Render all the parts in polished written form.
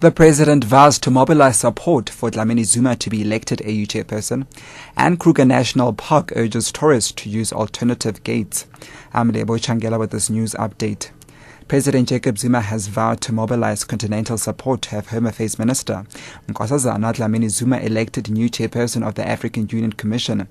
The president vows to mobilize support for Dlamini Zuma to be elected AU chairperson, and Kruger National Park urges tourists to use alternative gates. I'm Lebo Changela with this news update. President Jacob Zuma has vowed to mobilize continental support to have Home Affairs Minister Nkosazana Dlamini Zuma elected new chairperson of the African Union Commission.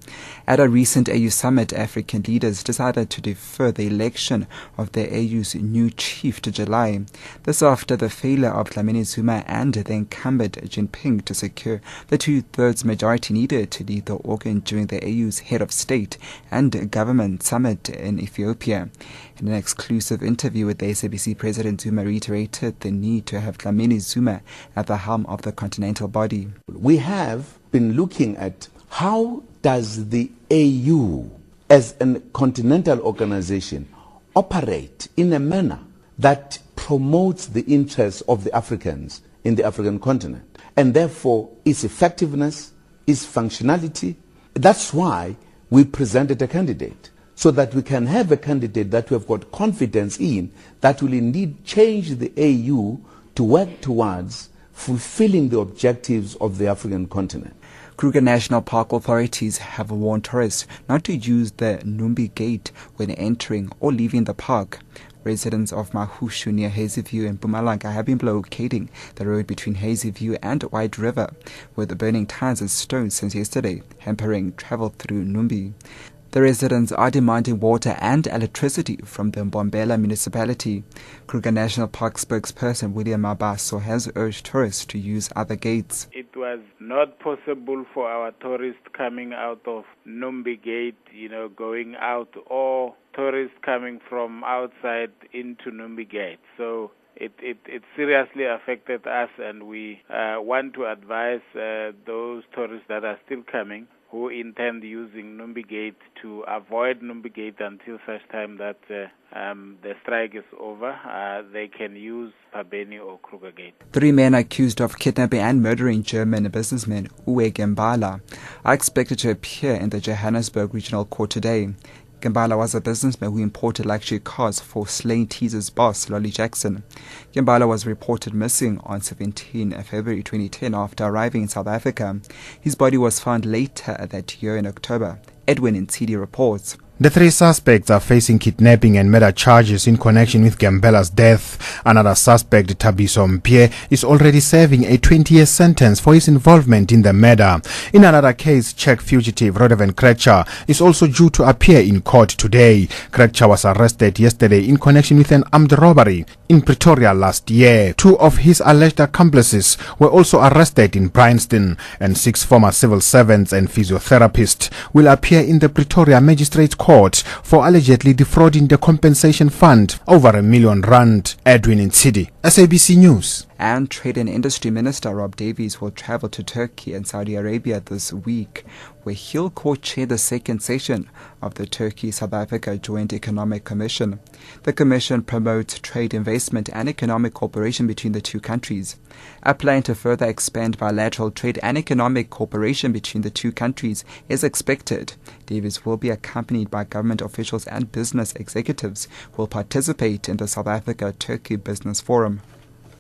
At a recent AU summit, African leaders decided to defer the election of the AU's new chief to July. This after the failure of Dlamini Zuma and the incumbent Jinping to secure the two-thirds majority needed to lead the organ during the AU's head of state and government summit in Ethiopia. In an exclusive interview with the SABC, President Zuma reiterated the need to have Dlamini Zuma at the helm of the continental body. We have been looking at how does the AU as a continental organization operate in a manner that promotes the interests of the Africans in the African continent, and therefore its effectiveness, its functionality. That's why we presented a candidate, so that we can have a candidate that we have got confidence in, that will indeed change the AU to work towards fulfilling the objectives of the African continent. Kruger National Park authorities have warned tourists not to use the Numbi Gate when entering or leaving the park. Residents of Mahushu near Hazyview in Mpumalanga have been blockading the road between Hazyview and White River with burning tires and stones since yesterday, hampering travel through Numbi. The residents are demanding water and electricity from the Mbombela municipality. Kruger National Park spokesperson William Mabaso has urged tourists to use other gates. It was not possible for our tourists coming out of Numbi Gate, going out, or tourists coming from outside into Numbi Gate. So it seriously affected us, and we want to advise those tourists that are still coming who intend using Numbi Gate to avoid Numbi Gate until such time that the strike is over. They can use Pabeni or Kruger Gate. 3 men accused of kidnapping and murdering German businessman Uwe Gembala are expected to appear in the Johannesburg Regional Court today. Gembala was a businessman who imported luxury cars for Slain Teaser's boss, Lolly Jackson. Gembala was reported missing on 17 February 2010 after arriving in South Africa. His body was found later that year in October. Edwin Ntidi reports. The 3 suspects are facing kidnapping and murder charges in connection with Gembela's death. Another suspect, Thabiso Mpie, is already serving a 20-year sentence for his involvement in the murder. In another case, Czech fugitive Rodovan Krejča is also due to appear in court today. Krejča was arrested yesterday in connection with an armed robbery in Pretoria last year. 2 of his alleged accomplices were also arrested in Bryanston, and 6 former civil servants and physiotherapists will appear in the Pretoria Magistrates Court for allegedly defrauding the compensation fund over R1 million. Edwin Ntidi, SABC News. And Trade and Industry Minister Rob Davies will travel to Turkey and Saudi Arabia this week, where he'll co-chair the second session of the Turkey-South Africa Joint Economic Commission. The commission promotes trade, investment and economic cooperation between the two countries. A plan to further expand bilateral trade and economic cooperation between the two countries is expected. Davies will be accompanied by government officials and business executives who will participate in the South Africa-Turkey Business Forum.